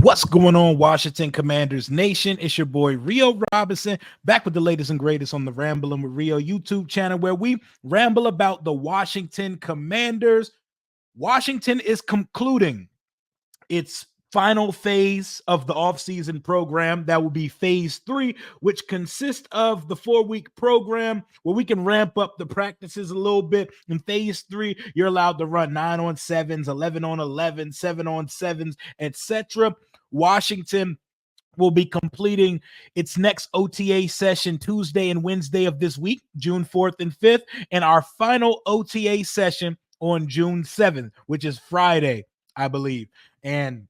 What's going on, Washington Commanders Nation? It's your boy Rio Robinson, back with the latest and greatest on the Rambling with Rio YouTube channel, where we ramble about the Washington Commanders. Washington is concluding its final phase of the offseason program. That will be phase 3, which consists of the 4-week program where we can ramp up the practices a little bit. In phase 3, you're allowed to run 9-on-7s, 11-on-11, 7-on-7s, etc. Washington will be completing its next OTA session Tuesday and Wednesday of this week, June 4th and 5th, and our final OTA session on June 7th, which is Friday, I believe. And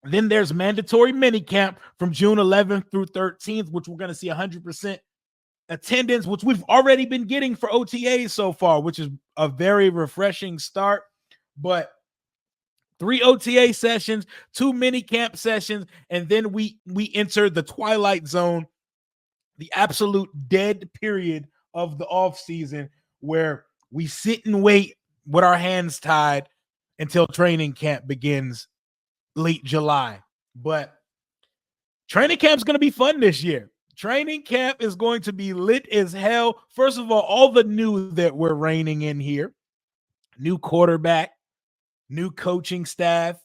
then there's mandatory minicamp from June 11th through 13th, which we're going to see 100% attendance, which we've already been getting for OTAs so far, which is a very refreshing start. But 3 OTA sessions, 2 minicamp sessions, and then we enter the twilight zone, the absolute dead period of the offseason, where we sit and wait with our hands tied until training camp begins late July. But training camp is going to be fun this year. Training camp is going to be lit as hell. First of all the new that we're reining in here: new quarterback, new coaching staff,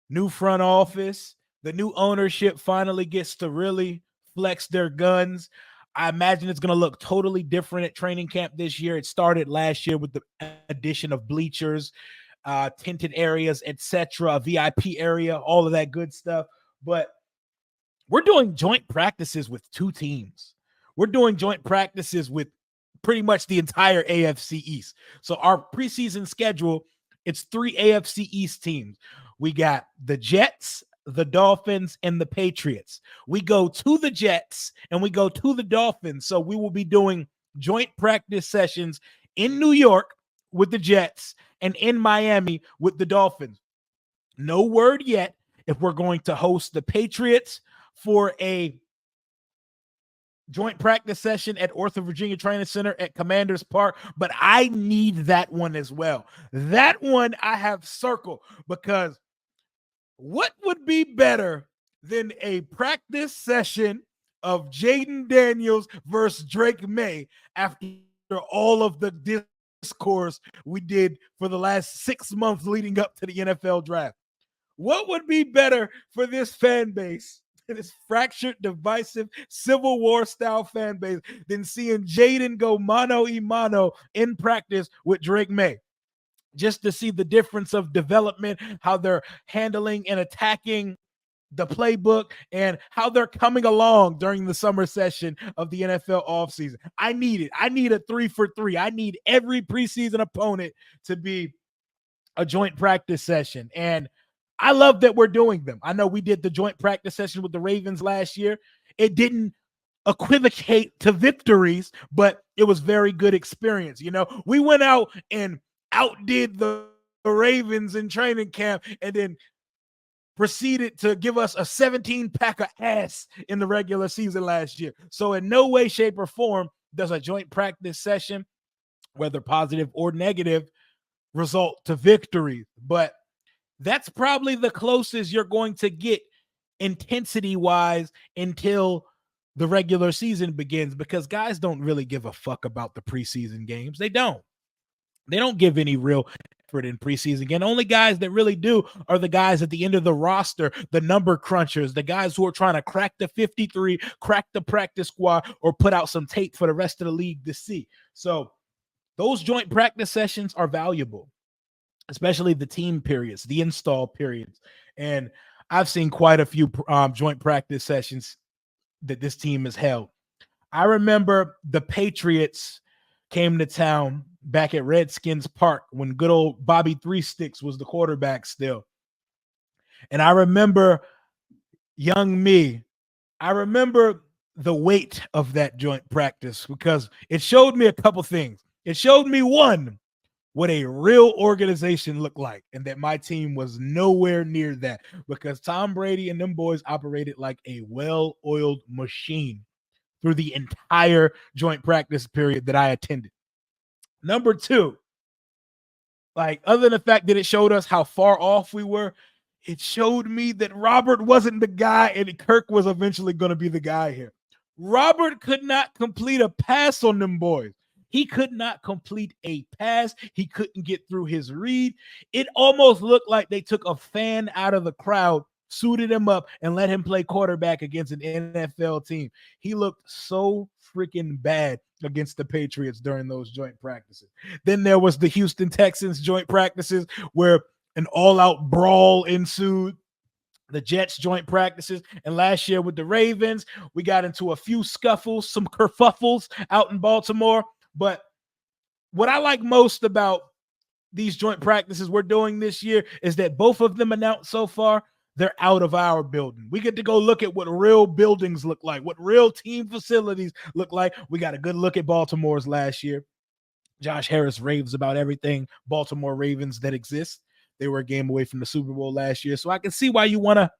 new front office. The new ownership finally gets to really flex their guns. I imagine it's going to look totally different at training camp this year. It started last year with the addition of bleachers, tinted areas, etc., a VIP area, all of that good stuff. But we're doing joint practices with 2 teams. We're doing joint practices with pretty much the entire AFC East. So our preseason schedule, it's 3 AFC East teams. We got the Jets, the Dolphins, and the Patriots. We go to the Jets and we go to the Dolphins. So we will be doing joint practice sessions in New York with the Jets and in Miami with the Dolphins. No word yet if we're going to host the Patriots for a joint practice session at Ortho Virginia Training Center at Commanders Park, but I need that one as well. That one I have circled, because what would be better than a practice session of Jaden Daniels versus Drake May after all of the discourse we did for the last 6 months leading up to the NFL draft? What would be better for this fan base, this fractured, divisive, Civil War style fan base, than seeing Jaden go mano a mano in practice with Drake May, just to see the difference of development, how they're handling and attacking the playbook, and how they're coming along during the summer session of the NFL offseason. I need it. I need a 3-for-3. I need every preseason opponent to be a joint practice session. And I love that we're doing them. I know we did the joint practice session with the Ravens last year. It didn't equivocate to victories, but it was very good experience. You know, we went out and outdid the Ravens in training camp and then proceeded to give us a 17-pack of ass in the regular season last year. So in no way, shape, or form does a joint practice session, whether positive or negative, result to victory. But that's probably the closest you're going to get intensity-wise until the regular season begins, because guys don't really give a fuck about the preseason games. They don't give any real effort in preseason game. Only guys that really do are the guys at the end of the roster, the number crunchers, the guys who are trying to crack the 53, crack the practice squad, or put out some tape for the rest of the league to see. So those joint practice sessions are valuable, especially the team periods, the install periods. And I've seen quite a few joint practice sessions that this team has held. I remember the Patriots came to town back at Redskins Park when good old Bobby Three Sticks was the quarterback still. And I remember young me. I remember the weight of that joint practice, because it showed me a couple things. It showed me, one, what a real organization looked like, and that my team was nowhere near that, because Tom Brady and them boys operated like a well-oiled machine through the entire joint practice period that I attended. Number 2, like, other than the fact that it showed us how far off we were, it showed me that Robert wasn't the guy, and Kirk was eventually going to be the guy here. Robert could not complete a pass on them boys. He could not complete a pass. He couldn't get through his read. It almost looked like they took a fan out of the crowd, suited him up, and let him play quarterback against an NFL team. He looked so freaking bad against the Patriots during those joint practices. Then there was the Houston Texans joint practices where an all-out brawl ensued. The Jets joint practices, and last year with the Ravens, we got into a few scuffles, some kerfuffles out in Baltimore. But what I like most about these joint practices we're doing this year is that both of them announced so far, they're out of our building. We get to go look at what real buildings look like, what real team facilities look like. We got a good look at Baltimore's last year. Josh Harris raves about everything Baltimore Ravens that exists. They were a game away from the Super Bowl last year. So I can see why you want to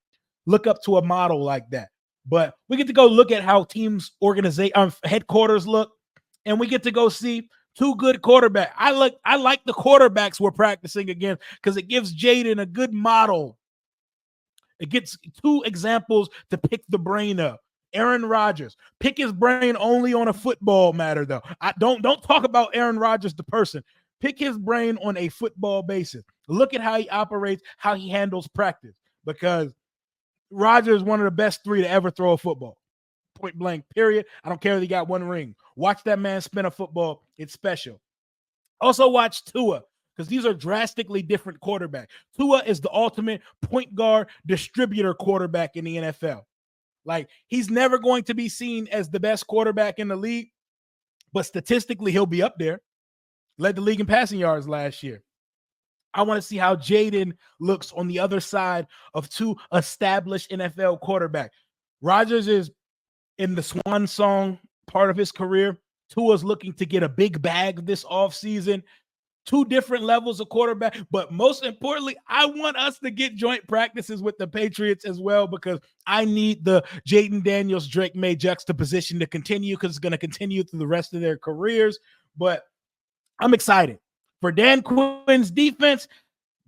look up to a model like that. But we get to go look at how teams' headquarters look, and we get to go see two good quarterbacks. I like the quarterbacks we're practicing against because it gives Jaden a good model. It gets two examples to pick the brain of. Aaron Rodgers. Pick his brain only on a football matter, though. I don't talk about Aaron Rodgers, the person. Pick his brain on a football basis. Look at how he operates, how he handles practice, because Rodgers is one of the best three to ever throw a football. Point blank, period. I don't care if he got one ring. Watch that man spin a football. It's special. Also watch Tua, because these are drastically different quarterbacks. Tua is the ultimate point guard distributor quarterback in the NFL. Like, he's never going to be seen as the best quarterback in the league, but statistically, he'll be up there. Led the league in passing yards last year. I want to see how Jaden looks on the other side of two established NFL quarterbacks. Rodgers is in the swan song part of his career. Tua's looking to get a big bag this offseason. Two different levels of quarterback, but most importantly, I want us to get joint practices with the Patriots as well, because I need the Jaden Daniels, Drake May juxtaposition to continue, because it's going to continue through the rest of their careers. But I'm excited for Dan Quinn's defense.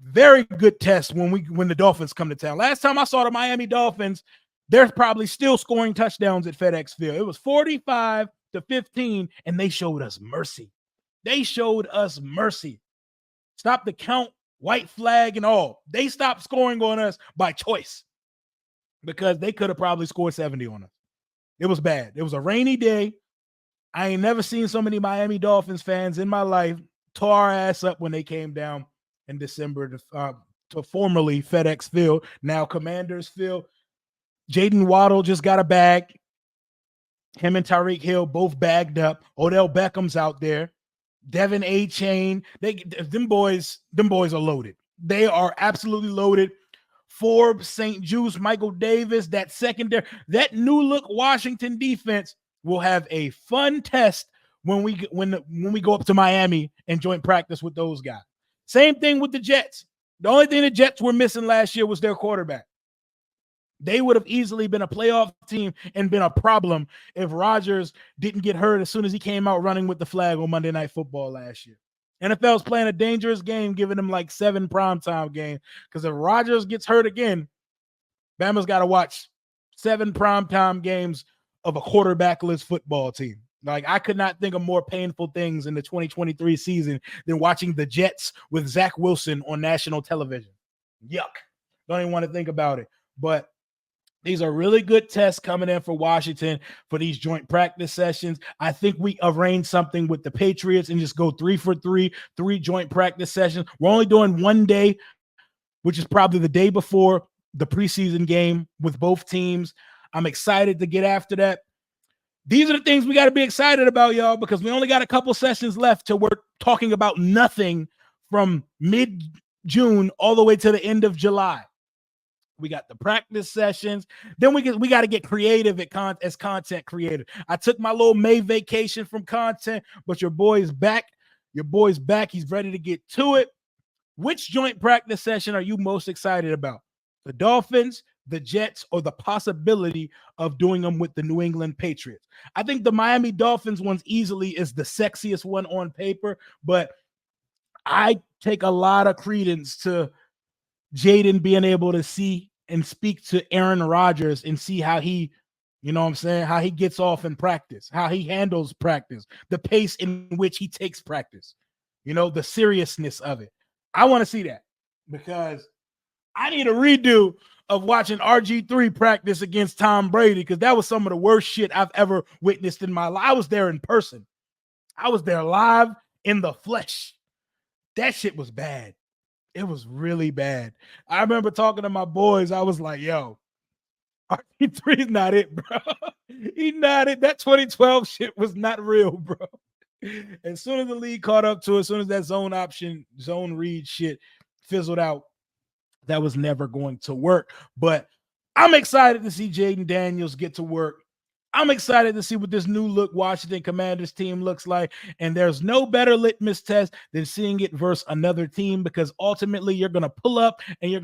Very good test when the Dolphins come to town. Last time I saw the Miami Dolphins, they're probably still scoring touchdowns at FedEx Field. It was 45-15, and they showed us mercy. They showed us mercy. Stop the count, white flag, and all. They stopped scoring on us by choice, because they could have probably scored 70 on us. It was bad. It was a rainy day. I ain't never seen so many Miami Dolphins fans in my life tore our ass up when they came down in December to formerly FedEx Field, now Commanders Field. Jaden Waddle just got a bag. Him and Tyreek Hill both bagged up. Odell Beckham's out there. Devin A-Chain, them boys are loaded. They are absolutely loaded. Forbes, St. Juice, Michael Davis, that secondary, that new look Washington defense will have a fun test when we go up to Miami and joint practice with those guys. Same thing with the Jets. The only thing the Jets were missing last year was their quarterback. They would have easily been a playoff team and been a problem if Rodgers didn't get hurt as soon as he came out running with the flag on Monday Night Football last year. NFL's playing a dangerous game, giving them like 7 primetime games, because if Rodgers gets hurt again, Bama's got to watch 7 primetime games of a quarterbackless football team. Like, I could not think of more painful things in the 2023 season than watching the Jets with Zach Wilson on national television. Yuck. Don't even want to think about it. But these are really good tests coming in for Washington for these joint practice sessions. I think we arrange something with the Patriots and just go 3 for 3 joint practice sessions. We're only doing one day, which is probably the day before the preseason game with both teams. I'm excited to get after that. These are the things we got to be excited about, y'all, because we only got a couple sessions left till we're talking about nothing from mid-June all the way to the end of July. We got the practice sessions. Then we got to get creative as content creator. I took my little May vacation from content, but your boy's back. Your boy's back. He's ready to get to it. Which joint practice session are you most excited about? The Dolphins, the Jets, or the possibility of doing them with the New England Patriots? I think the Miami Dolphins one's easily is the sexiest one on paper, but I take a lot of credence to Jaden being able to see and speak to Aaron Rodgers and see how he, you know what I'm saying, how he gets off in practice, how he handles practice, the pace in which he takes practice, the seriousness of it. I want to see that because I need a redo of watching RG3 practice against Tom Brady because that was some of the worst shit I've ever witnessed in my life. I was there in person. I was there live in the flesh. That shit was bad. It was really bad. I remember talking to my boys. I was like, yo, RG3 is not it, bro. He not it. That 2012 shit was not real, bro. As soon as the league caught up to it, as soon as that zone read shit fizzled out, that was never going to work. But I'm excited to see Jaden Daniels get to work. I'm excited to see what this new look Washington Commanders team looks like. And there's no better litmus test than seeing it versus another team because ultimately you're going to pull up and you're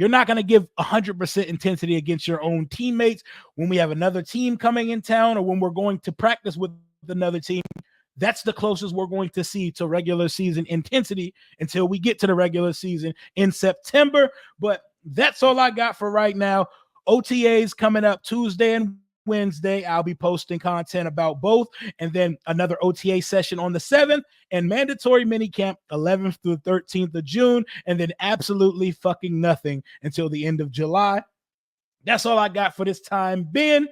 not going to give 100% intensity against your own teammates when we have another team coming in town or when we're going to practice with another team. That's the closest we're going to see to regular season intensity until we get to the regular season in September. But that's all I got for right now. OTAs coming up Tuesday and Wednesday. I'll be posting content about both, and then another OTA session on the 7th, and mandatory minicamp 11th through 13th of June, and then absolutely fucking nothing until the end of July. That's all I got for this time being.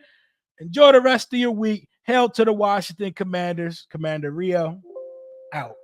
Enjoy the rest of your week. Hail to the Washington Commanders. Commander Rio, out.